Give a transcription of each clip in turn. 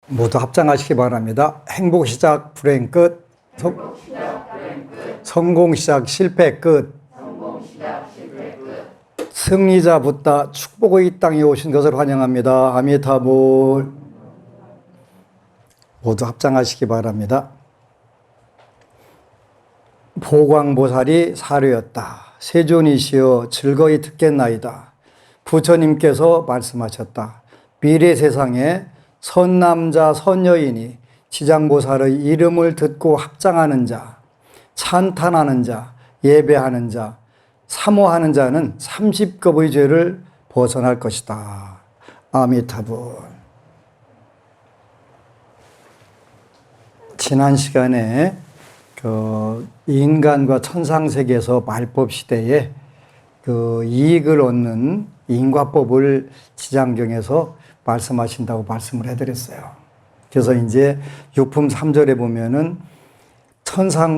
모두 합장하시기 바랍니다. 행복 시작, 불행 끝. 성공 시작, 실패 끝. 승리자 붓다, 축복의 땅에 오신 것을 환영합니다. 아미타불. 모두 합장하시기 바랍니다. 보광보살이 사료였다. 세존이시여 즐거이 듣겠나이다. 부처님께서 말씀하셨다. 미래 세상에 선남자 선여인이 지장보살의 이름을 듣고 합장하는 자, 찬탄하는 자, 예배하는 자, 사모하는 자는 30급의 죄를 벗어날 것이다. 아미타불. 지난 시간에 인간과 천상세계에서 말법 시대에 이익을 얻는 인과법을 지장경에서 말씀하신다고 말씀을 해드렸어요. 그래서 이제 육품 3절에 보면은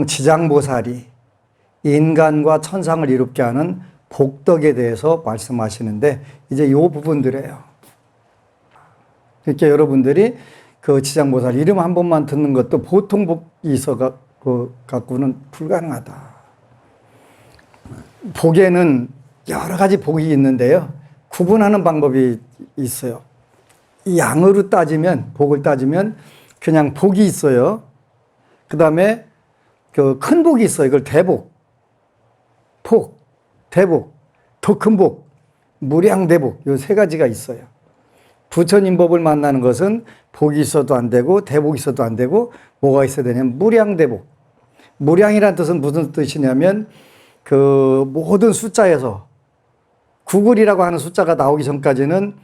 지장보살이 인간과 천상을 이롭게 하는 복덕에 대해서 말씀하시는데 이제 이 부분들이에요. 그러니까 여러분들이 그 지장보살 이름 한 번만 듣는 것도 보통 복이 있어 갖고는 불가능하다. 복에는 여러 가지 복이 있는데요. 구분하는 방법이 있어요. 양으로 따지면, 복을 따지면 그냥 복이 있어요. 그 다음에 큰 복이 있어요. 이걸 대복, 대복, 더 큰 복, 무량대복, 이 세 가지가 있어요. 부처님 법을 만나는 것은 복이 있어도 안 되고 대복이 있어도 안 되고 뭐가 있어야 되냐면 무량대복. 무량이라는 뜻은 무슨 뜻이냐면 모든 숫자에서 구글이라고 하는 숫자가 나오기 전까지는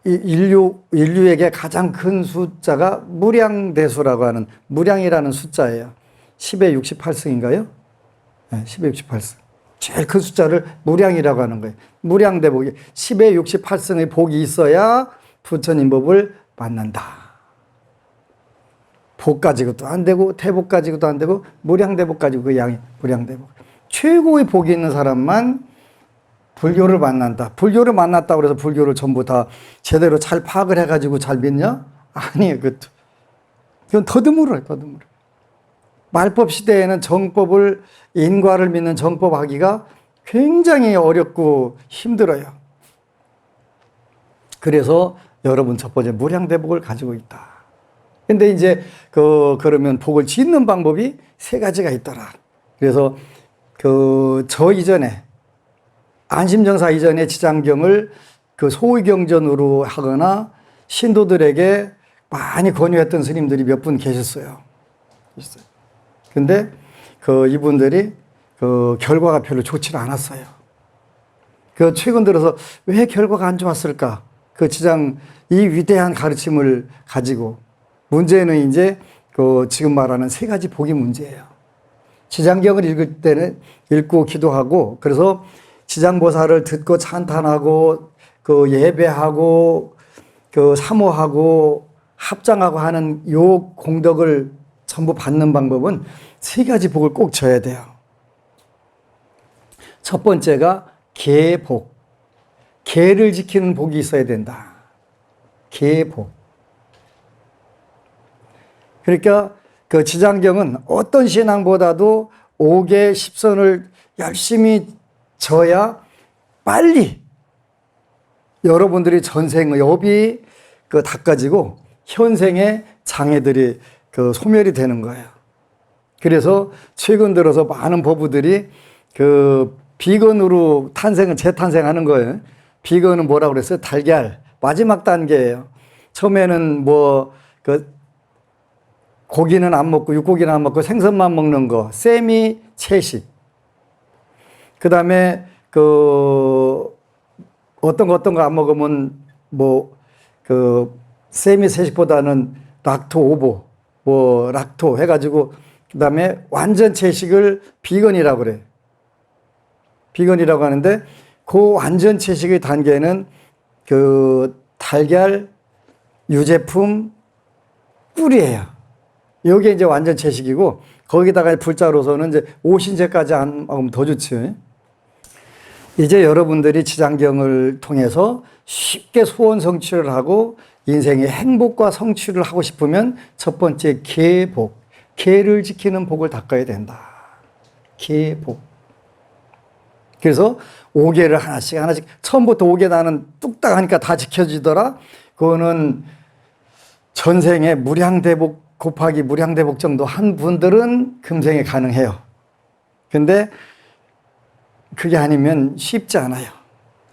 인류에게 가장 큰 숫자가 무량대수라고 하는 무량이라는 숫자예요. 10의 68승인가요? 네, 10의 68승. 제일 큰 숫자를 무량이라고 하는 거예요. 무량대복이 10의 68승의 복이 있어야 부처님 법을 만난다. 복 가지고도 안 되고 대복 가지고도 안 되고 무량대복 가지고 그 양이 무량대복. 최고의 복이 있는 사람만 불교를 만난다. 불교를 만났다고 해서 불교를 전부 다 제대로 잘 파악을 해가지고 잘 믿냐? 아니에요. 그건 더드물어요. 더드물어. 말법 시대에는 정법을 인과를 믿는 정법하기가 굉장히 어렵고 힘들어요. 그래서 여러분 첫 번째 무량대복을 가지고 있다. 근데 이제 그러면 복을 짓는 방법이 세 가지가 있더라. 그래서 저 이전에 안심정사 이전에 지장경을 소의경전으로 하거나 신도들에게 많이 권유했던 스님들이 몇 분 계셨어요. 근데 이분들이 결과가 별로 좋지 않았어요. 최근 들어서 왜 결과가 안 좋았을까? 이 위대한 가르침을 가지고 문제는 이제 지금 말하는 세 가지 복이 문제예요. 지장경을 읽을 때는 읽고 기도하고 그래서 지장보살을 듣고 찬탄하고 예배하고 사모하고 합장하고 하는 요 공덕을 전부 받는 방법은 세 가지 복을 꼭 져야 돼요. 첫 번째가 계복. 계를 지키는 복이 있어야 된다. 계복. 그러니까 지장경은 어떤 신앙보다도 5계 10선을 열심히 져야 빨리 여러분들이 전생의 업이 닦아지고 현생의 장애들이 소멸이 되는 거예요. 그래서 최근 들어서 많은 법우들이 비건으로 재탄생하는 거예요. 비건은 뭐라고 그랬어요? 달걀. 마지막 단계예요. 처음에는 고기는 안 먹고 육고기는 안 먹고 생선만 먹는 거. 세미 채식. 그 다음에 어떤 거 안 먹으면 세미 채식보다는 락토 오보, 락토 해가지고 그 다음에 완전 채식을 비건이라고 그래. 비건이라고 하는데 그 완전 채식의 단계는 달걀, 유제품, 꿀이에요. 이게 이제 완전 채식이고 거기다가 불자로서는 이제 오신제까지 안 먹으면 더 좋지. 이제 여러분들이 지장경을 통해서 쉽게 소원 성취를 하고 인생의 행복과 성취를 하고 싶으면 첫 번째 계복, 계를 지키는 복을 닦아야 된다. 계복. 그래서 5계를 하나씩 처음부터 5계 나는 뚝딱 하니까 다 지켜지더라. 그거는 전생에 무량대복 곱하기 무량대복 정도 한 분들은 금생에 가능해요. 근데 그게 아니면 쉽지 않아요.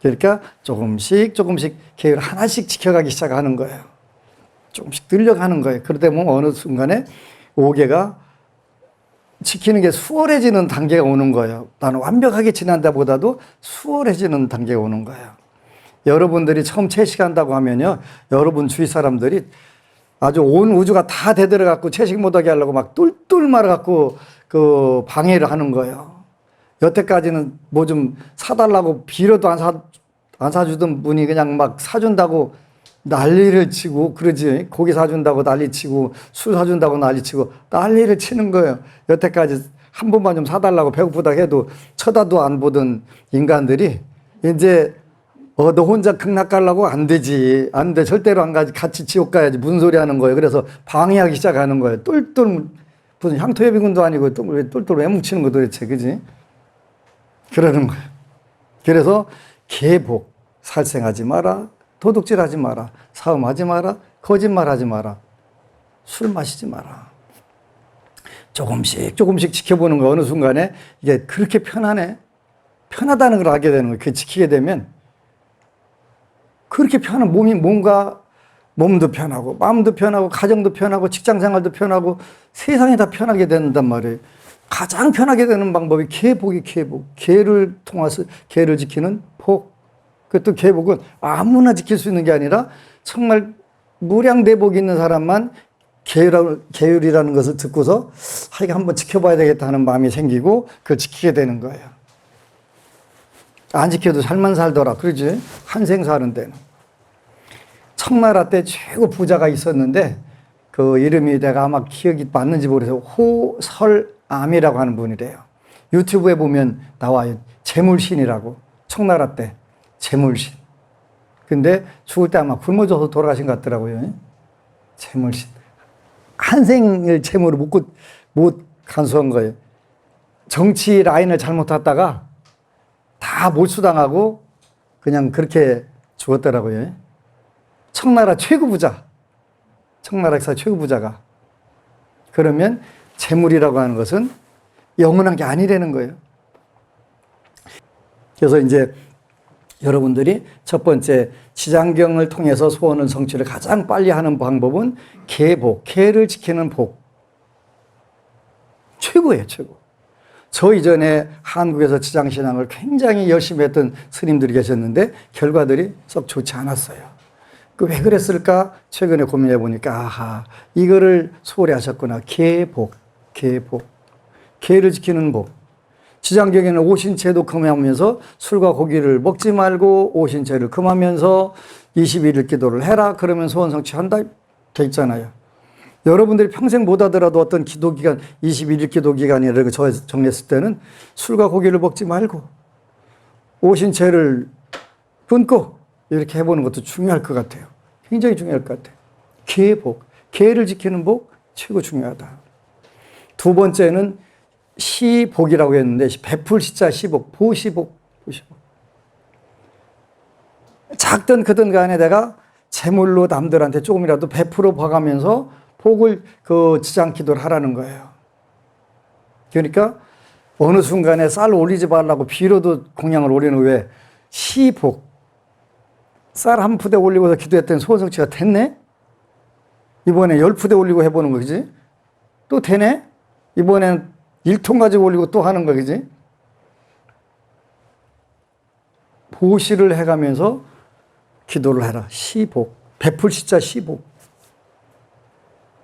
그러니까 조금씩 계율 하나씩 지켜가기 시작하는 거예요. 조금씩 늘려가는 거예요. 그러다 보면 어느 순간에 5계가 지키는 게 수월해지는 단계가 오는 거예요. 나는 완벽하게 지난다 보다도 수월해지는 단계가 오는 거예요. 여러분들이 처음 채식한다고 하면요, 여러분 주위 사람들이 아주 온 우주가 다 대들어갖고 채식 못하게 하려고 막 똘똘 말아갖고 그 방해를 하는 거예요. 여태까지는 뭐 좀 사달라고 빌어도 안 사주던 분이 그냥 막 사준다고 난리를 치고 그러지. 고기 사준다고 난리치고 술 사준다고 난리치고 난리를 치는 거예요. 여태까지 한 번만 좀 사달라고 배고프다 해도 쳐다도 안 보던 인간들이 이제 너 혼자 극락 가려고 안 되지. 안 돼. 절대로 안 가지. 같이 지옥 가야지. 무슨 소리 하는 거예요. 그래서 방해하기 시작하는 거예요. 똘똘 무슨 향토예비군도 아니고 똘똘 왜 뭉치는 거 도대체. 그지? 그러는 거예요. 그래서 계복, 살생하지 마라, 도둑질하지 마라, 사음하지 마라, 거짓말하지 마라, 술 마시지 마라. 조금씩 지켜보는 거 어느 순간에 이게 그렇게 편하네? 편하다는 걸 알게 되는 거예요. 그 지키게 되면 그렇게 편한 몸도 편하고 마음도 편하고 가정도 편하고 직장생활도 편하고 세상이 다 편하게 된단 말이에요. 가장 편하게 되는 방법이 계복이 계를 통해서 계를 지키는 복. 그것도 계복은 아무나 지킬 수 있는 게 아니라 정말 무량대복이 있는 사람만 계율이라는 것을 듣고서 이거 한번 지켜봐야 되겠다 하는 마음이 생기고 그걸 지키게 되는 거예요. 안 지켜도 살만 살더라. 그러지? 한생 사는 데는. 청나라 때 최고 부자가 있었는데 그 이름이 내가 아마 기억이 맞는지 모르겠어요. 호설암이라고 하는 분이래요. 유튜브에 보면 나와요. 재물신이라고. 청나라 때 재물신. 근데 죽을 때 아마 굶어져서 돌아가신 것 같더라고요. 재물신. 한생을 재물을 못 간수한 거예요. 정치 라인을 잘못 탔다가 다 몰수당하고 그냥 그렇게 죽었더라고요. 청나라 최고 부자. 청나라 역사 최고 부자가. 그러면 재물이라고 하는 것은 영원한 게 아니라는 거예요. 그래서 이제 여러분들이 첫 번째 지장경을 통해서 소원을 성취를 가장 빨리 하는 방법은 계복, 계를 지키는 복. 최고예요, 최고. 저 이전에 한국에서 지장신앙을 굉장히 열심히 했던 스님들이 계셨는데 결과들이 썩 좋지 않았어요. 왜 그랬을까? 최근에 고민해 보니까 아하, 이거를 소홀히 하셨구나. 계복. 계를 지키는 복. 지장경에는 오신채도 금하면서 술과 고기를 먹지 말고 오신채를 금하면서 21일 기도를 해라. 그러면 소원 성취한다. 돼 있잖아요. 여러분들이 평생 못 하더라도 어떤 기도기간, 21일 기도기간이라고 정했을 때는 술과 고기를 먹지 말고 오신채를 끊고 이렇게 해보는 것도 중요할 것 같아요. 굉장히 중요할 것 같아요. 계복, 계를 지키는 복 최고 중요하다. 두 번째는 시복이라고 했는데 베풀 시자 시복, 보시복. 작든 크든 간에 내가 재물로 남들한테 조금이라도 베풀어 봐가면서 복을 지장 기도를 하라는 거예요. 그러니까 어느 순간에 쌀 올리지 말라고 빌어도 공양을 올리는 왜 시복. 쌀 한 푸대 올리고서 기도했더니 소원 성취가 됐네? 이번에 10푸대 올리고 해보는 거지? 또 되네? 이번엔 1통 가지고 올리고 또 하는 거지? 보시를 해가면서 기도를 해라. 시복. 베풀 시자 시복.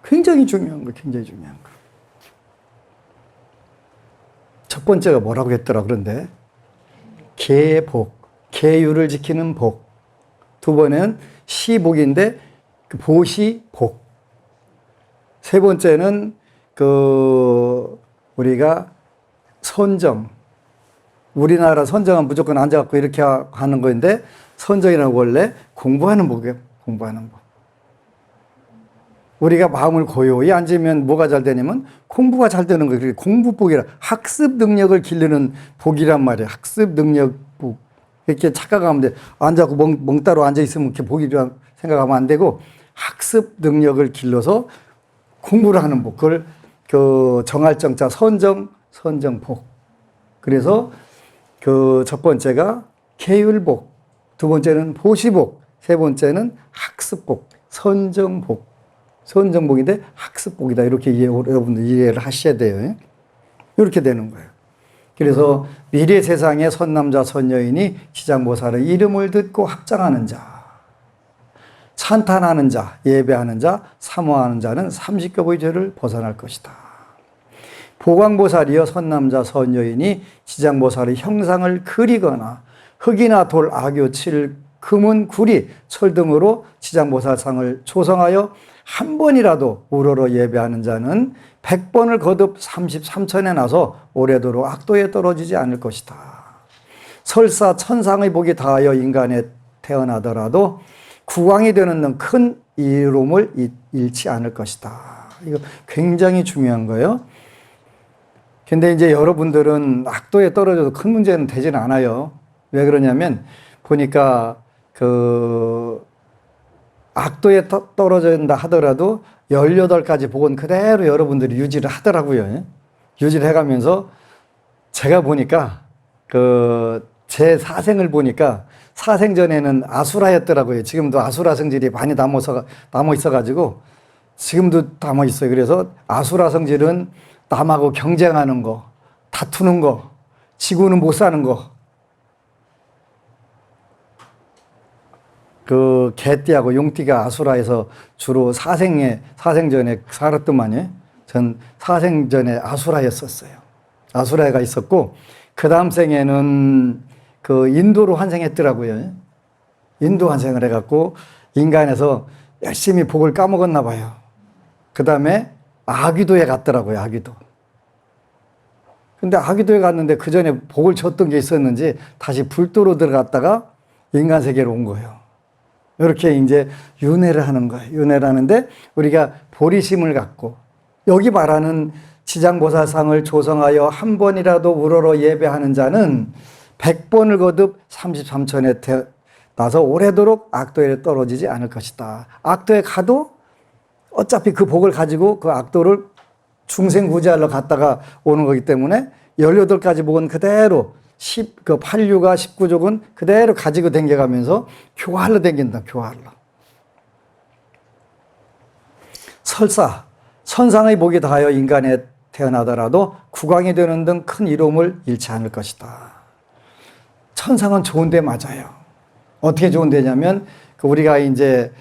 굉장히 중요한 거, 굉장히 중요한 거. 첫 번째가 뭐라고 했더라, 그런데? 계복. 계율을 지키는 복. 두 번은 시복인데, 보시복. 세 번째는, 우리가 선정. 우리나라 선정은 무조건 앉아갖고 이렇게 하는 건데, 선정이라는 원래 공부하는 복이에요, 공부하는 복. 우리가 마음을 고요히 앉으면 뭐가 잘 되냐면 공부가 잘 되는 거예요. 공부복이라 학습 능력을 기르는 복이란 말이에요. 학습 능력 복. 이렇게 착각하면 돼. 앉아고 멍따로 앉아 있으면 이렇게 복이라 생각하면 안 되고 학습 능력을 길러서 공부를 하는 복. 그걸 그 정할 정자 선정복. 그래서 그 첫 번째가 계율복, 두 번째는 보시복, 세 번째는 학습복, 선정복. 선정복인데 학습복이다. 이렇게 여러분들 이해를 하셔야 돼요. 이렇게 되는 거예요. 그래서 미래 세상의 선남자 선여인이 지장보살의 이름을 듣고 합장하는 자, 찬탄하는 자, 예배하는 자, 사모하는 자는 30겹의 죄를 벗어날 것이다. 보광보살이여 선남자 선여인이 지장보살의 형상을 그리거나 흙이나 돌, 악교, 칠, 금은, 구리, 철 등으로 지장보살상을 조성하여 한 번이라도 우러러 예배하는 자는 100번을 거듭 33천에 나서 오래도록 악도에 떨어지지 않을 것이다. 설사 천상의 복이 다하여 인간에 태어나더라도 국왕이 되는 등 큰 이로움을 잃지 않을 것이다. 이거 굉장히 중요한 거예요. 근데 이제 여러분들은 악도에 떨어져도 큰 문제는 되지는 않아요. 왜 그러냐면 보니까 그 악도에 떨어진다 하더라도 18가지 복은 그대로 여러분들이 유지를 하더라고요. 유지를 해가면서 제가 보니까 제 사생을 보니까 사생전에는 아수라였더라고요. 지금도 아수라 성질이 많이 남아 있어가지고 지금도 남아 있어요. 그래서 아수라 성질은 남하고 경쟁하는 거, 다투는 거, 지고는 못 사는 거. 그 개띠하고 용띠가 아수라에서 주로 사생전에 살았더만요. 전 사생전에 아수라였었어요. 아수라가 있었고 그 다음 생에는 그 인도로 환생했더라고요. 인도 환생을 해갖고 인간에서 열심히 복을 까먹었나 봐요. 그 다음에 아귀도에 갔더라고요. 아귀도. 근데 아귀도에 갔는데 그 전에 복을 줬던 게 있었는지 다시 불도로 들어갔다가 인간 세계로 온 거예요. 이렇게 이제 윤회를 하는 거예요. 윤회를 하는데 우리가 보리심을 갖고 여기 말하는 지장보살상을 조성하여 한 번이라도 우러러 예배하는 자는 100번을 거듭 33천에 나서 오래도록 악도에 떨어지지 않을 것이다. 악도에 가도 어차피 그 복을 가지고 그 악도를 중생구제하러 갔다가 오는 거기 때문에 18가지 복은 그대로 8류가 19족은 그대로 가지고 댕겨가면서 교활로 댕긴다. 교활로. 설사 천상의 복이 다하여 인간에 태어나더라도 국왕이 되는 등 큰 이로움을 잃지 않을 것이다. 천상은 좋은데 맞아요. 어떻게 좋은데냐면 우리가 이제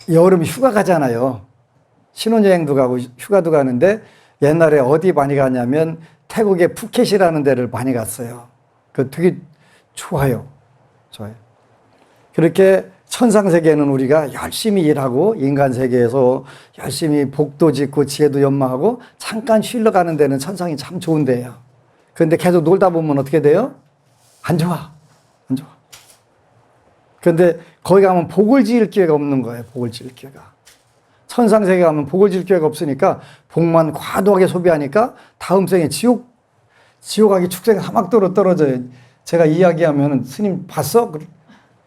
여름 휴가 가잖아요. 신혼여행도 가고 휴가도 가는데 옛날에 어디 많이 가냐면 태국의 푸켓이라는 데를 많이 갔어요. 되게 좋아요. 좋아요. 그렇게 천상세계는 우리가 열심히 일하고 인간 세계에서 열심히 복도 짓고 지혜도 연마하고 잠깐 쉬러 가는 데는 천상이 참 좋은 데예요. 그런데 계속 놀다 보면 어떻게 돼요? 안 좋아. 안 좋아. 그런데 거기 가면 복을 지을 기회가 없는 거예요. 복을 지을 기회가. 천상세계 가면 복을 지을 기회가 없으니까 복만 과도하게 소비하니까 다음 생에 지옥 가기 축생에 사막도로 떨어져요. 제가 이야기하면 스님 봤어?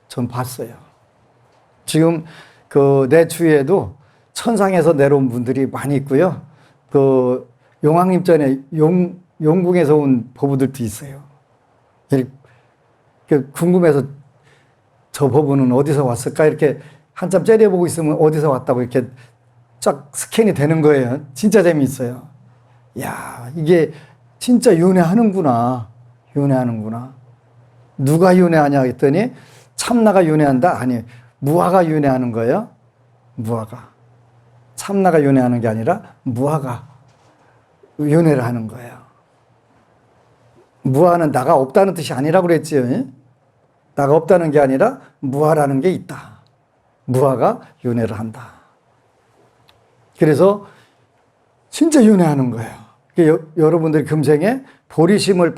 전 봤어요. 지금 내 주위에도 천상에서 내려온 분들이 많이 있고요. 용왕님전에 용궁에서 온 보부들도 있어요. 궁금해서 저 보부는 어디서 왔을까? 이렇게 한참 째려보고 있으면 어디서 왔다고 이렇게 쫙 스캔이 되는 거예요. 진짜 재미있어요. 야, 이게 진짜 윤회하는구나. 윤회하는구나. 누가 윤회하냐 했더니 참나가 윤회한다? 아니, 무아가 윤회하는 거예요. 무아가. 참나가 윤회하는 게 아니라 무아가 윤회를 하는 거예요. 무아는 나가 없다는 뜻이 아니라고 그랬지요. 나가 없다는 게 아니라 무아라는 게 있다. 무아가 윤회를 한다. 그래서 진짜 윤회하는 거예요. 여러분들이 금생에 보리심을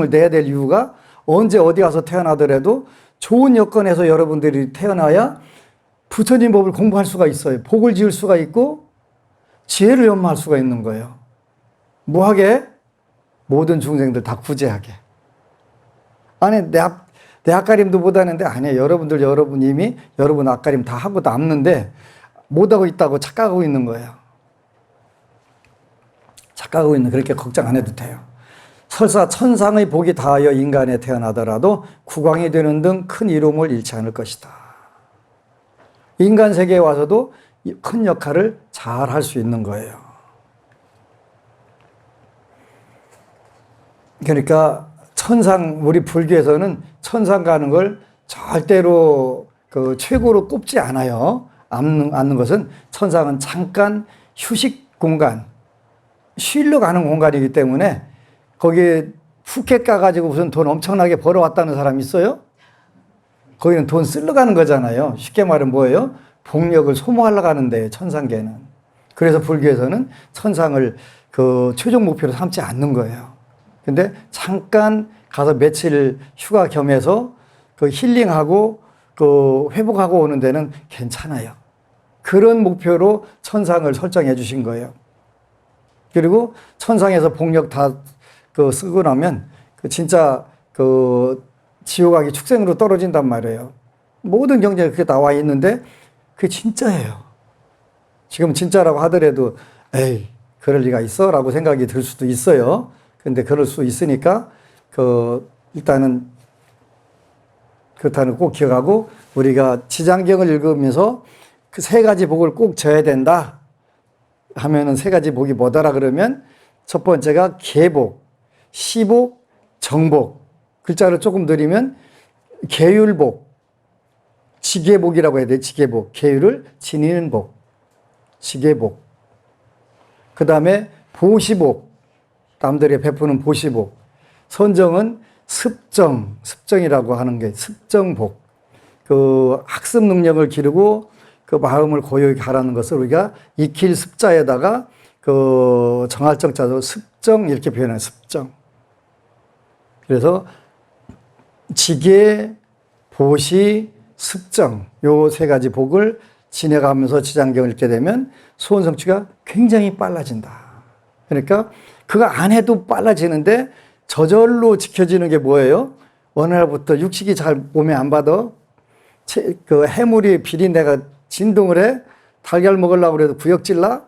내야 될 이유가 언제 어디 가서 태어나더라도 좋은 여건에서 여러분들이 태어나야 부처님 법을 공부할 수가 있어요. 복을 지을 수가 있고 지혜를 연마할 수가 있는 거예요. 뭐하게? 모든 중생들 다 구제하게. 아니 내 앞가림도 못하는데 아니에요. 여러분 이미 여러분 앞가림 다 하고 남는데 못하고 있다고 착각하고 있는 거예요. 착각하고 있는 그렇게 걱정 안 해도 돼요. 설사 천상의 복이 다하여 인간에 태어나더라도 국왕이 되는 등 큰 이름을 잃지 않을 것이다. 인간 세계에 와서도 큰 역할을 잘 할 수 있는 거예요. 그러니까 우리 불교에서는 천상 가는 걸 절대로 최고로 꼽지 않아요. 않는 것은 천상은 잠깐 휴식 공간, 쉬러 가는 공간이기 때문에 거기에 푸켓 가가지고 무슨 돈 엄청나게 벌어왔다는 사람이 있어요? 거기는 돈 쓰러 가는 거잖아요. 쉽게 말하면 뭐예요? 복력을 소모하려고 하는데 천상계는. 그래서 불교에서는 천상을 최종 목표로 삼지 않는 거예요. 근데 잠깐 가서 며칠 휴가 겸해서 힐링하고 회복하고 오는 데는 괜찮아요. 그런 목표로 천상을 설정해 주신 거예요. 그리고 천상에서 복력 다 쓰고 나면 진짜 지옥 가기 축생으로 떨어진단 말이에요. 모든 경제가 그렇게 나와 있는데 그게 진짜예요. 지금 진짜라고 하더라도 에이 그럴 리가 있어? 라고 생각이 들 수도 있어요. 근데 그럴 수 있으니까 일단은 그렇다는 꼭 기억하고 우리가 지장경을 읽으면서 그 세 가지 복을 꼭 져야 된다 하면은 세 가지 복이 뭐더라 그러면 첫 번째가 계복, 시복, 정복. 글자를 조금 드리면 계율복, 지계복이라고 해야 돼. 지계복. 계율을 지니는 복. 지계복. 그 다음에 보시복. 남들이 베푸는 보시복. 선정은 습정이라고 하는 게 습정복. 학습 능력을 기르고 마음을 고요히 가라는 것을 우리가 익힐 습자에다가 정할정 자도 습정 이렇게 표현해요. 습정. 그래서 지계, 보시, 습정 요 세 가지 복을 지내가면서 지장경을 읽게 되면 소원 성취가 굉장히 빨라진다. 그러니까 그거 안 해도 빨라지는데 저절로 지켜지는 게 뭐예요? 어느 날부터 육식이 잘 몸에 안 받아 해물이 비린내가 진동을 해 달걀 먹으려고 그래도 구역질나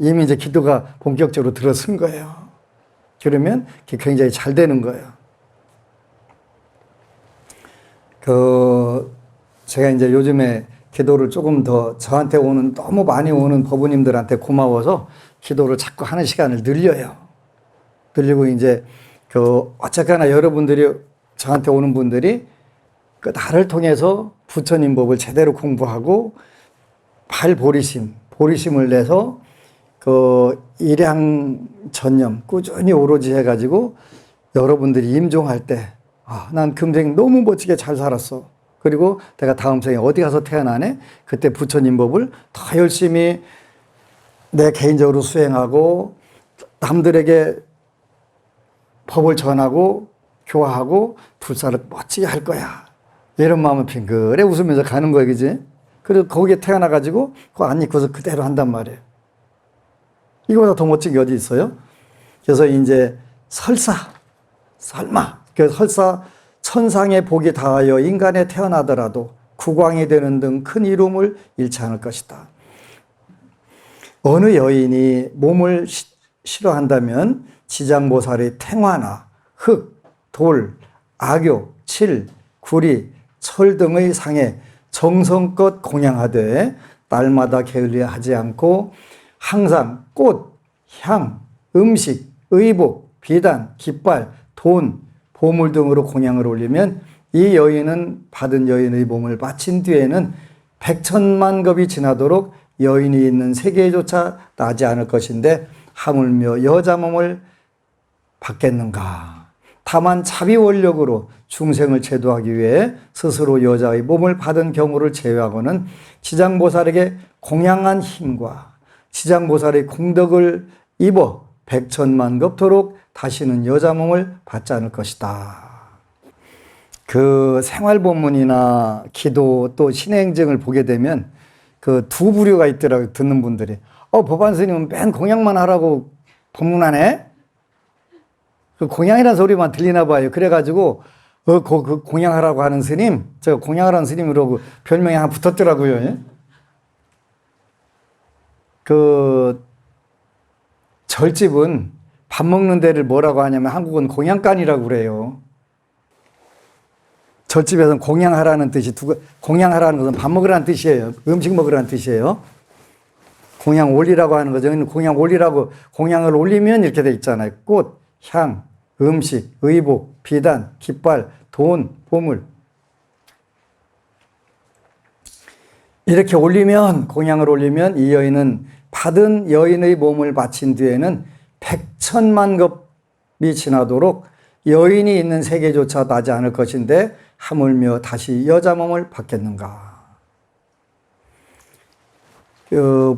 이미 이제 기도가 본격적으로 들어선 거예요. 그러면 그게 굉장히 잘 되는 거예요. 제가 이제 요즘에 기도를 조금 더 저한테 너무 많이 오는 법우님들한테 고마워서 기도를 자꾸 하는 시간을 늘려요. 늘리고 이제 어쨌거나 여러분들이 저한테 오는 분들이 나를 통해서 부처님 법을 제대로 공부하고 보리심을 내서 일양전념 꾸준히 오로지 해가지고 여러분들이 임종할 때 난 금생 너무 멋지게 잘 살았어. 그리고 내가 다음 생에 어디 가서 태어나네? 그때 부처님 법을 더 열심히 내 개인적으로 수행하고 남들에게 법을 전하고 교화하고 불사를 멋지게 할 거야. 이런 마음은 빙그레 웃으면서 가는 거야, 그지? 그리고 거기에 태어나가지고 그거 안 입고서 그대로 한단 말이에요. 이거보다 더 멋진 게 어디 있어요? 그래서 이제 설마 천상의 복이 다하여 인간에 태어나더라도 국왕이 되는 등 큰 이름을 잃지 않을 것이다. 어느 여인이 몸을 싫어한다면 지장보살의 탱화나 흙, 돌, 악교, 칠, 구리, 철 등의 상에 정성껏 공양하되 날마다 게을리하지 않고 항상 꽃, 향, 음식, 의복, 비단, 깃발, 돈, 보물 등으로 공양을 올리면 이 여인은 받은 여인의 몸을 바친 뒤에는 100,000만 겁이 지나도록 여인이 있는 세계조차 나지 않을 것인데 하물며 여자 몸을 받겠는가. 다만 자비 원력으로 중생을 제도하기 위해 스스로 여자의 몸을 받은 경우를 제외하고는 지장보살에게 공양한 힘과 지장보살의 공덕을 입어 100,000만 겁토록 다시는 여자 몸을 받지 않을 것이다. 생활본문이나 기도 또 신행증을 보게 되면 그 두 부류가 있더라고요. 듣는 분들이. 법안 스님은 맨 공양만 하라고 법문하네? 그 공양이라는 소리만 들리나 봐요. 그래가지고, 그 공양하라고 하는 스님, 제가 공양하라는 스님으로 그 별명이 하나 붙었더라고요. 예? 그, 절집은 밥 먹는 데를 뭐라고 하냐면 한국은 공양간이라고 그래요. 절집에서는 공양하라는 뜻이, 공양하라는 것은 밥 먹으라는 뜻이에요. 음식 먹으라는 뜻이에요. 공양 올리라고 하는 거죠. 공양 올리라고, 공양을 올리면 이렇게 돼 있잖아요. 꽃, 향, 음식, 의복, 비단, 깃발, 돈, 보물. 이렇게 올리면, 공양을 올리면 이 여인은 받은 여인의 몸을 바친 뒤에는 100천만 겁이 지나도록 여인이 있는 세계조차 나지 않을 것인데 하물며 다시 여자 몸을 받겠는가.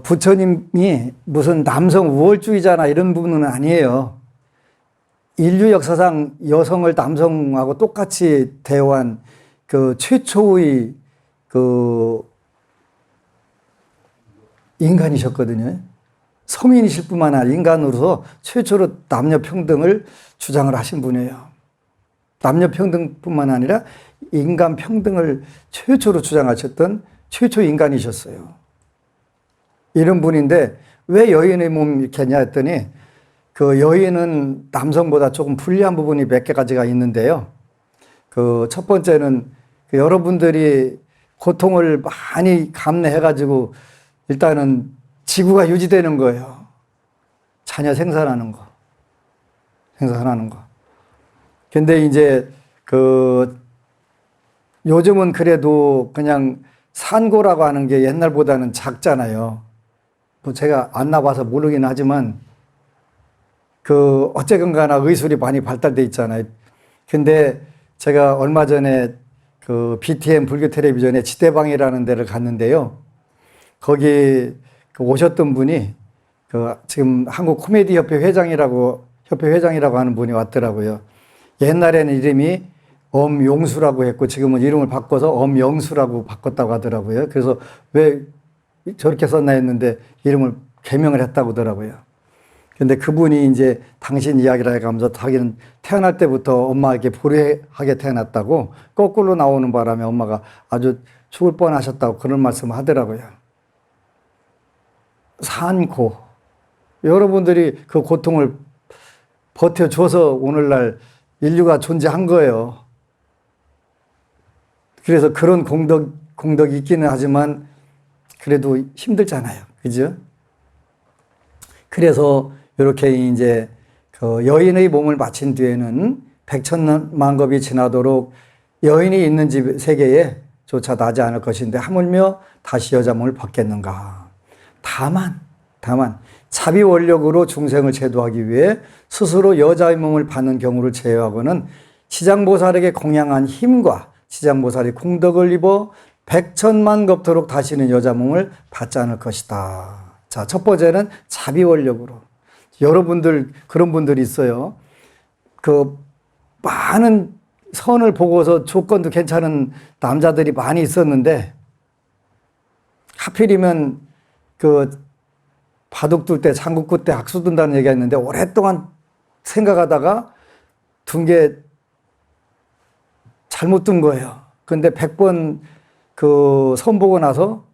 부처님이 무슨 남성 우월주의자나 이런 부분은 아니에요. 인류 역사상 여성을 남성하고 똑같이 대우한 그 최초의 그 인간이셨거든요. 성인이실 뿐만 아니라 인간으로서 최초로 남녀 평등을 주장을 하신 분이에요. 남녀 평등뿐만 아니라 인간 평등을 최초로 주장하셨던 최초 인간이셨어요. 이런 분인데 왜 여인의 몸 이렇게 하냐 했더니 그 여인은 남성보다 조금 불리한 부분이 몇 개 가지가 있는데요. 그 첫 번째는 그 여러분들이 고통을 많이 감내해가지고 일단은 지구가 유지되는 거예요. 자녀 생산하는 거. 생산하는 거. 근데 이제 그 요즘은 그래도 그냥 산고라고 하는 게 옛날보다는 작잖아요. 뭐 제가 안 나봐서 모르긴 하지만 그 어쨌건 간에 의술이 많이 발달돼 있잖아요. 근데 제가 얼마 전에 그 BTN 불교 텔레비전에 지대방이라는 데를 갔는데요. 거기 그 오셨던 분이 그 지금 한국 코미디 협회 회장이라고 하는 분이 왔더라고요. 옛날에는 이름이 엄용수라고 했고 지금은 이름을 바꿔서 엄영수라고 바꿨다고 하더라고요. 그래서 왜 저렇게 썼나 했는데 이름을 개명을 했다고 하더라고요. 근데 그분이 이제 당신 이야기를 해가면서 자기는 태어날 때부터 엄마에게 불효하게 태어났다고 거꾸로 나오는 바람에 엄마가 아주 죽을 뻔하셨다고 그런 말씀을 하더라고요. 산고. 여러분들이 그 고통을 버텨줘서 오늘날 인류가 존재한 거예요. 그래서 그런 공덕이 있기는 하지만 그래도 힘들잖아요. 그죠? 그래서 이렇게 이제 그 여인의 몸을 바친 뒤에는 100천만 겁이 지나도록 여인이 있는 집 세계에 조차 나지 않을 것인데 하물며 다시 여자 몸을 받겠는가. 다만 자비 원력으로 중생을 제도하기 위해 스스로 여자의 몸을 받는 경우를 제외하고는 지장보살에게 공양한 힘과 지장보살이 공덕을 입어 100천만 겁토록 다시는 여자 몸을 받지 않을 것이다. 자, 첫 번째는 자비 원력으로. 여러분들 그런 분들이 있어요. 그 많은 선을 보고서 조건도 괜찮은 남자들이 많이 있었는데 하필이면 그 바둑 둘 때 장구구 때 학수 둔다는 얘기가 있는데 오랫동안 생각하다가 둔 게 잘못 둔 거예요. 근데 100번 그 선 보고 나서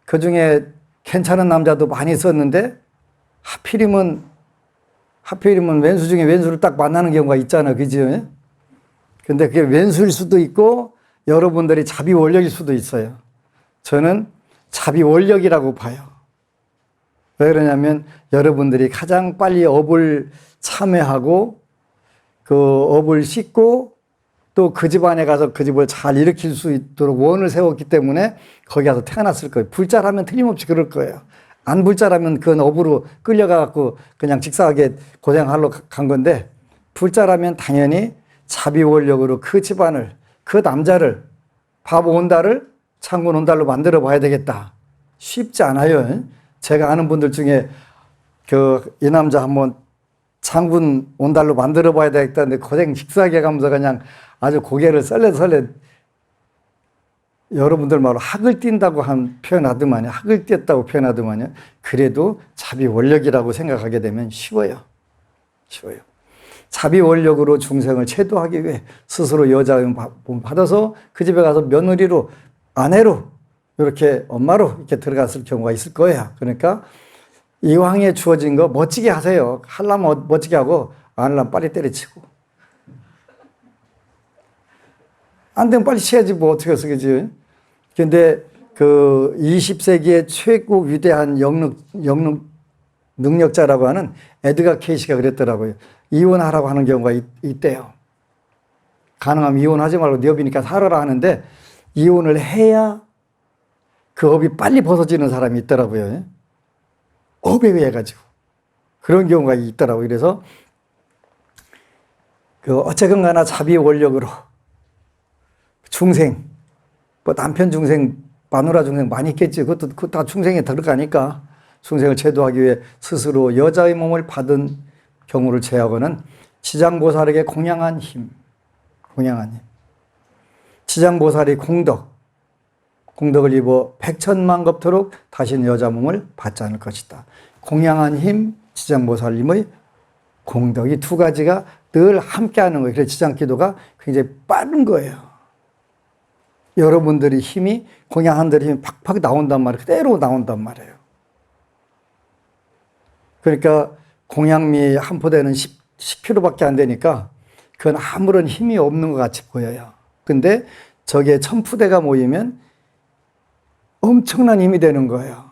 그 중에 괜찮은 남자도 많이 있었는데 하필이면 왼수 중에 왼수를 딱 만나는 경우가 있잖아요. 그죠? 근데 그게 왼수일 수도 있고 여러분들이 자비 원력일 수도 있어요. 저는 자비 원력이라고 봐요. 왜 그러냐면 여러분들이 가장 빨리 업을 참여하고 그 업을 씻고 또 그 집안에 가서 그 집을 잘 일으킬 수 있도록 원을 세웠기 때문에 거기 가서 태어났을 거예요. 불자라면 틀림없이 그럴 거예요. 안 불자라면 그건 업으로 끌려가갖고 그냥 직사하게 고생하러 간 건데 불자라면 당연히 자비 원력으로 그 집안을, 그 남자를 밥 온달을 창군 온달로 만들어 봐야 되겠다. 쉽지 않아요. 제가 아는 분들 중에 이 남자 한번 창군 온달로 만들어 봐야 되겠다는데 고생 직사하게 가면서 그냥 아주 고개를 썰레 여러분들 말로 학을 띈다고 표현하더만요. 학을 띄었다고 표현하더만요. 그래도 자비 원력이라고 생각하게 되면 쉬워요. 쉬워요. 자비 원력으로 중생을 채도하기 위해 스스로 여자의 받아서 그 집에 가서 며느리로, 아내로, 이렇게 엄마로 이렇게 들어갔을 경우가 있을 거예요. 그러니까 이왕에 주어진 거 멋지게 하세요. 하려면 멋지게 하고 안 하려면 빨리 때려치고. 안 되면 빨리 치야지 뭐 어떻게 해서 그지. 근데 그 20세기의 최고 위대한 능력자라고 하는 에드가 케이시가 그랬더라고요. 이혼하라고 하는 경우가 있대요. 가능하면 이혼하지 말고 네 업이니까 살아라 하는데 이혼을 해야 그 업이 빨리 벗어지는 사람이 있더라고요. 업에 의해 가지고. 그런 경우가 있더라고요. 그래서 그 어쨌건 간에 자비 원력으로 중생, 뭐 남편 중생, 마누라 중생 많이 있겠지. 그것도 다 중생에 들어가니까 중생을 제도하기 위해 스스로 여자의 몸을 받은 경우를 제하고는 지장보살에게 공양한 힘. 지장보살이 공덕을 입어 백천만 겁토록 다시는 여자 몸을 받지 않을 것이다. 공양한 힘, 지장보살님의 공덕, 이 두 가지가 늘 함께 하는 거예요. 그래서 지장기도가 굉장히 빠른 거예요. 여러분들이 힘이, 공양한들의 힘이 팍팍 나온단 말이에요. 그대로 나온단 말이에요. 그러니까 공양미 한 포대는 10kg밖에 안 되니까 그건 아무런 힘이 없는 것 같이 보여요. 근데 저게 1000푸대가 모이면 엄청난 힘이 되는 거예요.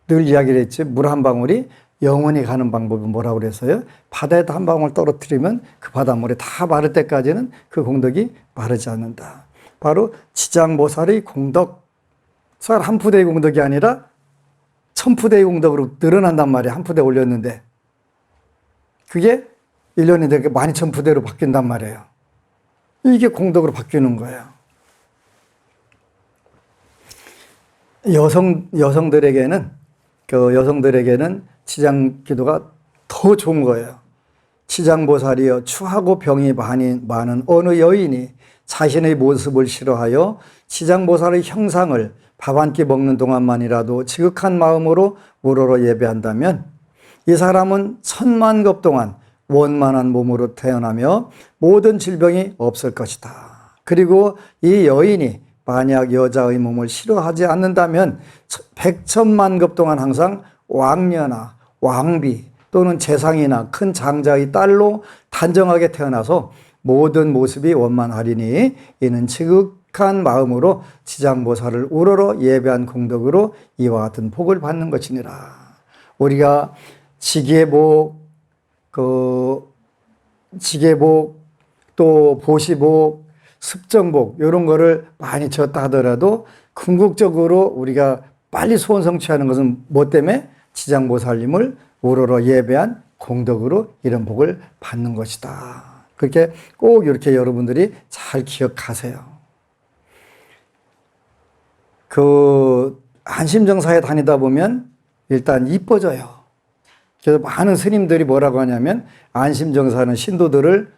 늘 이야기를 했지. 물 한 방울이 영원히 가는 방법이 뭐라고 그랬어요? 바다에다 한 방울 떨어뜨리면 그 바닷물이 다 마를 때까지는 그 공덕이 마르지 않는다. 바로 지장보살의 공덕, 쌀 한 푸대의 공덕이 아니라 1000푸대의 공덕으로 늘어난단 말이에요. 한 푸대 올렸는데. 그게 1년이 되게 12,000푸대로 바뀐단 말이에요. 이게 공덕으로 바뀌는 거예요. 여성들에게는 치장 기도가 더 좋은 거예요. 치장보살이여 추하고 병이 많은 어느 여인이 자신의 모습을 싫어하여 치장보살의 형상을 밥 한 끼 먹는 동안만이라도 지극한 마음으로 우러러 예배한다면 이 사람은 1000만 급 동안 원만한 몸으로 태어나며 모든 질병이 없을 것이다. 그리고 이 여인이 만약 여자의 몸을 싫어하지 않는다면 100천만 급 동안 항상 왕녀나 왕비 또는 재상이나 큰 장자의 딸로 단정하게 태어나서 모든 모습이 원만하리니 이는 지극한 마음으로 지장보살을 우러러 예배한 공덕으로 이와 같은 복을 받는 것이니라. 우리가 지계복, 또 보시복, 습정복 이런 거를 많이 졌다 하더라도 궁극적으로 우리가 빨리 소원 성취하는 것은 뭐 때문에? 지장보살님을 우러러 예배한 공덕으로 이런 복을 받는 것이다. 그렇게 꼭 이렇게 여러분들이 잘 기억하세요. 그 안심정사에 다니다 보면 일단 이뻐져요. 그래서 많은 스님들이 뭐라고 하냐면 안심정사는 신도들을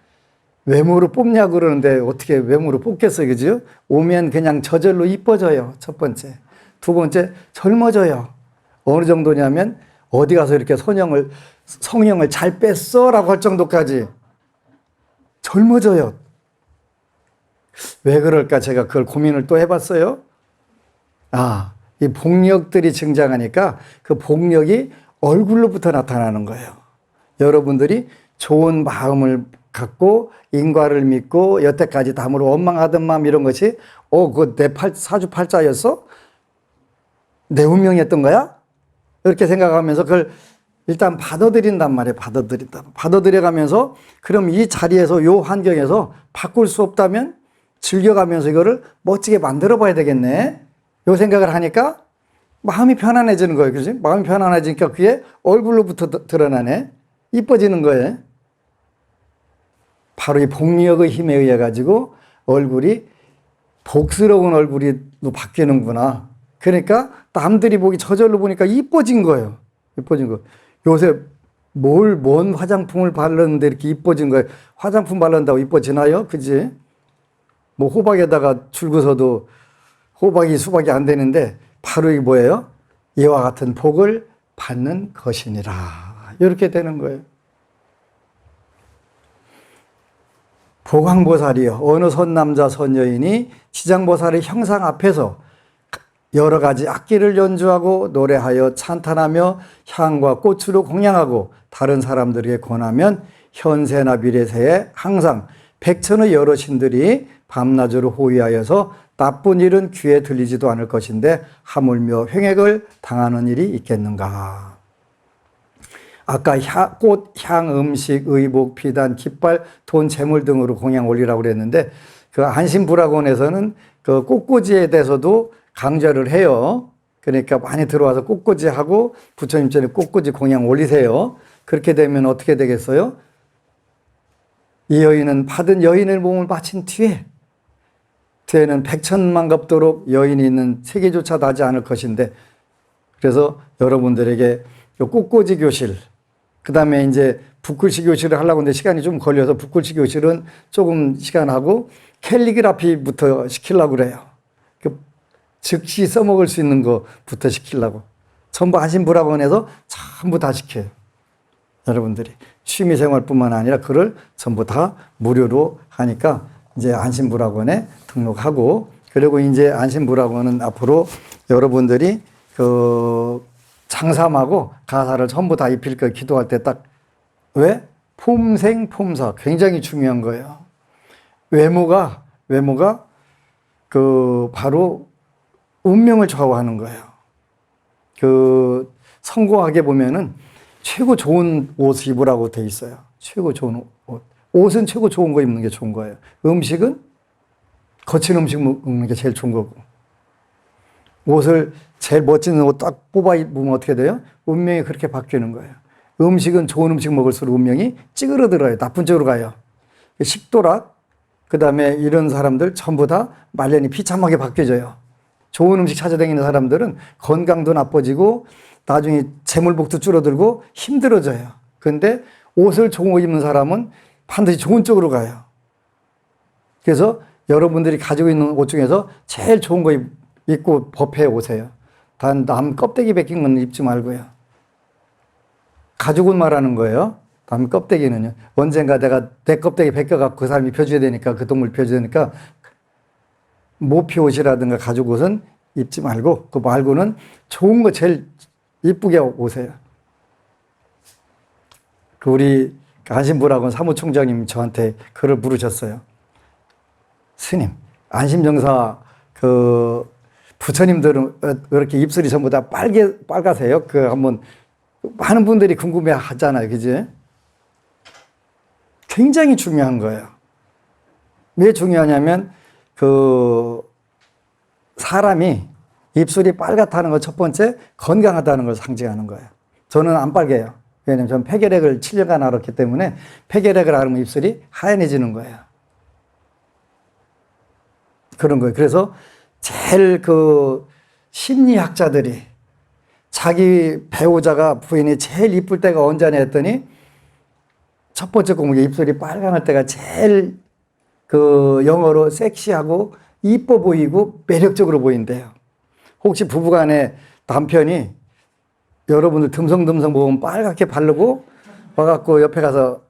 외모로 뽑냐고 그러는데 어떻게 외모로 뽑겠어요, 그죠? 오면 그냥 저절로 이뻐져요, 첫 번째. 두 번째, 젊어져요. 어느 정도냐면 어디 가서 이렇게 성형을 잘 뺐어? 라고 할 정도까지 젊어져요. 왜 그럴까 제가 그걸 고민을 또 해봤어요. 이 복력들이 증장하니까 그 복력이 얼굴로부터 나타나는 거예요. 여러분들이 좋은 마음을 갖고 인과를 믿고 여태까지 담으로 원망하던 마음 이런 것이 그거 내 사주팔자였어? 내 운명이었던 거야? 이렇게 생각하면서 그걸 일단 받아들인단 말이에요. 받아들여가면서 그럼 이 자리에서 이 환경에서 바꿀 수 없다면 즐겨가면서 이거를 멋지게 만들어 봐야 되겠네. 이 생각을 하니까 마음이 편안해지는 거예요. 그렇지? 마음이 편안해지니까 그게 얼굴로부터 드러나네. 이뻐지는 거예요. 바로 이 복력의 힘에 의해 가지고 얼굴이 복스러운 얼굴이 바뀌는구나. 그러니까 남들이 보기 저절로 보니까 이뻐진 거예요. 이뻐진 거. 요새 뭔 화장품을 바르는데 이렇게 이뻐진 거예요. 화장품 바른다고 이뻐지나요? 그지? 뭐 호박에다가 줄 그서도 호박이 수박이 안 되는데 바로 이게 뭐예요? 이와 같은 복을 받는 것이니라. 이렇게 되는 거예요. 보광보살이요. 어느 선남자 선여인이 지장보살의 형상 앞에서 여러 가지 악기를 연주하고 노래하여 찬탄하며 향과 꽃으로 공양하고 다른 사람들에게 권하면 현세나 미래세에 항상 백천의 여러 신들이 밤낮으로 호위하여서 나쁜 일은 귀에 들리지도 않을 것인데 하물며 횡액을 당하는 일이 있겠는가. 아까 꽃, 향, 음식, 의복, 비단, 깃발, 돈, 재물 등으로 공양 올리라고 그랬는데 그 안심불학원에서는 그 꽃꽂이에 대해서도 강조를 해요. 그러니까 많이 들어와서 꽃꽂이하고 부처님 전에 꽃꽂이 공양 올리세요. 그렇게 되면 어떻게 되겠어요? 이 여인은 받은 여인의 몸을 바친 뒤에는 백천만갑도록 여인이 있는 세계조차 나지 않을 것인데, 그래서 여러분들에게 꽃꽂이 교실, 그 다음에 이제 붓글씨 교실을 하려고 하는데 시간이 좀 걸려서 붓글씨 교실은 조금 시간하고 캘리그라피부터 시키려고 그래요. 즉시 써먹을 수 있는 거부터 시키려고. 전부 안심불학원에서 전부 다 시켜요. 여러분들이 취미생활뿐만 아니라 그걸 전부 다 무료로 하니까 이제 안심불학원에 등록하고, 그리고 이제 안심불학원은 앞으로 여러분들이 그 장삼하고 가사를 전부 다 입힐 거 기도할 때 딱, 왜? 폼생폼사 굉장히 중요한 거예요. 외모가 그 바로 운명을 좌우하는 거예요. 그 성공하게 보면은 최고 좋은 옷을 입으라고 돼 있어요. 최고 좋은 옷. 옷은 최고 좋은 거 입는 게 좋은 거예요. 음식은 거친 음식 먹는 게 제일 좋은 거고. 옷을 제일 멋진 옷 딱 뽑아 입으면 어떻게 돼요? 운명이 그렇게 바뀌는 거예요. 음식은 좋은 음식 먹을수록 운명이 찌그러들어요. 나쁜 쪽으로 가요. 식도락, 그 다음에 이런 사람들 전부 다 말년이 비참하게 바뀌어져요. 좋은 음식 찾아다니는 사람들은 건강도 나빠지고 나중에 재물복도 줄어들고 힘들어져요. 근데 옷을 좋은 거 입는 사람은 반드시 좋은 쪽으로 가요. 그래서 여러분들이 가지고 있는 옷 중에서 제일 좋은 거 입고 법회에 오세요. 단 남 껍데기 벗긴 건 입지 말고요. 가죽은 말하는 거예요. 남 껍데기는요. 언젠가 내가 내 껍데기 벗겨갖고 그 사람 입혀줘야 되니까, 그 동물 입혀줘야 되니까 모피 옷이라든가 가죽 옷은 입지 말고, 그 말고는 좋은 거 제일 이쁘게 오세요. 그 우리 안심불학원 사무총장님 저한테 글을 물으셨어요. 스님, 안심정사 그 부처님들은 이렇게 입술이 전부 다 빨가세요? 그 한번 많은 분들이 궁금해 하잖아요. 그지? 굉장히 중요한 거예요. 왜 중요하냐면 그 사람이 입술이 빨갛다는 건 첫 번째 건강하다는 걸 상징하는 거예요. 저는 안 빨개요. 왜냐면 저는 폐결핵을 7년간 앓았기 때문에 폐결핵을 앓으면 입술이 하얀해지는 거예요. 그런 거예요. 그래서 제일 그 심리학자들이 자기 배우자가 부인이 제일 이쁠 때가 언제냐 했더니 첫 번째 공개 입술이 빨강할 때가 제일 그 영어로 섹시하고 이뻐 보이고 매력적으로 보인대요. 혹시 부부간에 남편이 여러분들 듬성듬성 보면 빨갛게 바르고 와갖고 옆에 가서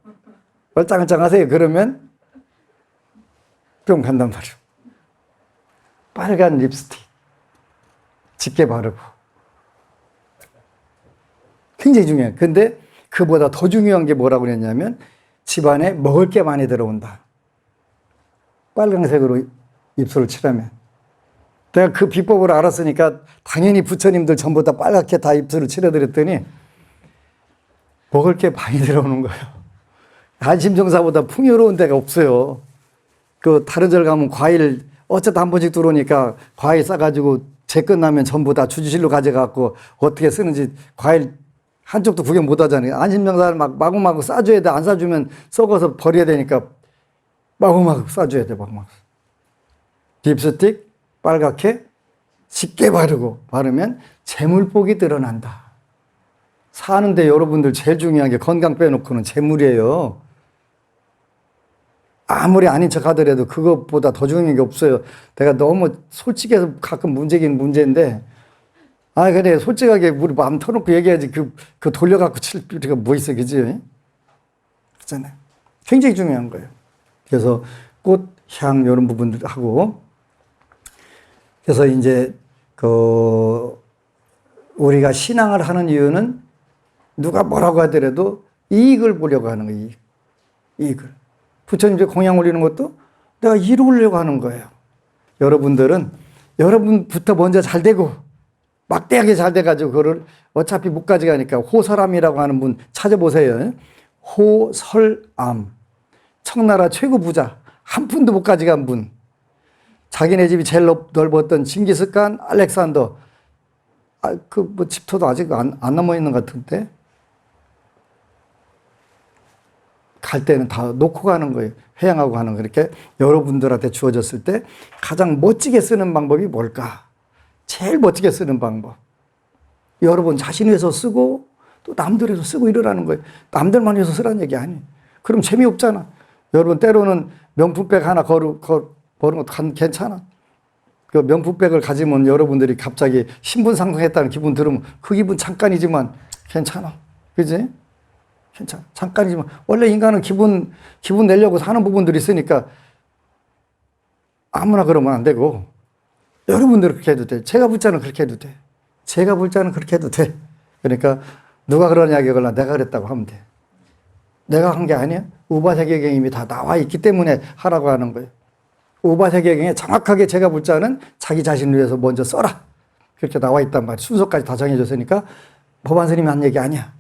얼짱얼짱 하세요. 그러면 뿅 간단 말이에요. 빨간 립스틱 짙게 바르고. 굉장히 중요해요. 근데 그보다 더 중요한 게 뭐라고 그랬냐면 집안에 먹을 게 많이 들어온다. 빨간색으로 입술을 칠하면. 내가 그 비법을 알았으니까 당연히 부처님들 전부 다 빨갛게 다 입술을 칠해드렸더니 먹을 게 많이 들어오는 거예요. 안심정사보다 풍요로운 데가 없어요. 그 다른 절 가면 과일 어쩌다 한 번씩 들어오니까 과일 싸가지고 제 끝나면 전부 다 주지실로 가져가고 어떻게 쓰는지 과일 한쪽도 구경 못 하잖아요. 안심정사를 막 마구마구 싸줘야 돼. 안 싸주면 썩어서 버려야 되니까 마구마구 싸줘야 돼. 마구마구. 립스틱 빨갛게 짙게 바르면 재물복이 드러난다. 사는데 여러분들 제일 중요한 게 건강 빼놓고는 재물이에요. 아무리 아닌 척 하더라도 그것보다 더 중요한 게 없어요. 내가 너무 솔직해서 가끔 문제긴 문제인데, 그래, 솔직하게 우리 마음 터놓고 얘기해야지. 그 돌려갖고 칠 필요가 뭐 있어, 그지? 그렇잖아요. 굉장히 중요한 거예요. 그래서 꽃, 향, 이런 부분들 하고, 그래서 이제, 우리가 신앙을 하는 이유는 누가 뭐라고 하더라도 이익을 보려고 하는 거예요, 이익을. 부처님 이제 공양 올리는 것도 내가 이루려고 하는 거예요. 여러분들은 여러분부터 먼저 잘 되고 막대하게 잘 돼가지고 그거를 어차피 못 가져가니까 호설암이라고 하는 분 찾아보세요. 호설암. 청나라 최고 부자. 한 푼도 못 가져간 분. 자기네 집이 제일 넓었던 징기스칸, 알렉산더. 뭐 집터도 아직 안 남아있는 것 같은데. 갈 때는 다 놓고 가는 거예요. 회양하고 가는 거. 이렇게 여러분들한테 주어졌을 때 가장 멋지게 쓰는 방법이 뭘까? 제일 멋지게 쓰는 방법. 여러분 자신 위해서 쓰고 또 남들 위해서 쓰고 이러라는 거예요. 남들만 위해서 쓰라는 얘기 아니에요. 그럼 재미없잖아. 여러분 때로는 명품백 하나 버는 것도 괜찮아. 그 명품백을 가지면 여러분들이 갑자기 신분상승했다는 기분 들으면 그 기분 잠깐이지만 괜찮아. 그지? 괜찮아. 잠깐이지만. 원래 인간은 기분 내려고 사는 부분들이 있으니까 아무나 그러면 안 되고 여러분들은 그렇게 해도 돼. 제가 불자는 그렇게 해도 돼. 제가 불자는 그렇게 해도 돼. 그러니까 누가 그러냐 이걸로 내가 그랬다고 하면 돼. 내가 한 게 아니야. 우바세계경에 이미 다 나와 있기 때문에 하라고 하는 거예요. 우바세계경에 정확하게 제가 불자는 자기 자신을 위해서 먼저 써라. 그렇게 나와 있단 말이야. 순서까지 다 정해졌으니까 법안 스님이 한 얘기 아니야.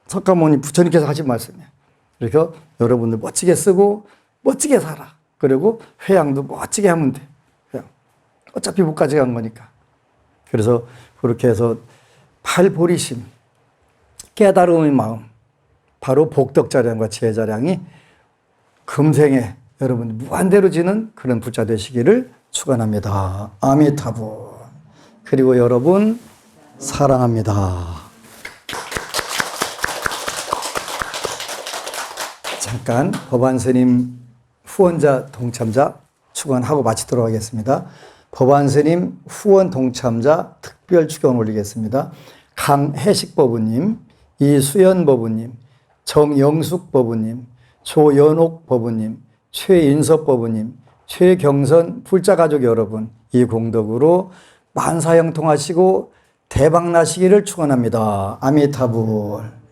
석가모니 부처님께서 하신 말씀이에요. 그래서 여러분들 멋지게 쓰고 멋지게 살아. 그리고 회양도 멋지게 하면 돼. 회양. 어차피 못 가져간 거니까. 그래서 그렇게 해서 팔보리심, 깨달음의 마음, 바로 복덕자량과 지혜자량이 금생에 여러분 무한대로 지는 그런 부자 되시기를 축원합니다. 아미타불. 그리고 여러분 사랑합니다. 잠깐 법안스님 후원자 동참자 축원하고 마치도록 하겠습니다. 법안스님 후원 동참자 특별 축원 올리겠습니다. 강혜식 법우님, 이수연 법우님, 정영숙 법우님, 조연옥 법우님, 최인섭 법우님, 최경선 불자가족 여러분, 이 공덕으로 만사형통하시고 대박나시기를 축원합니다. 아미타불.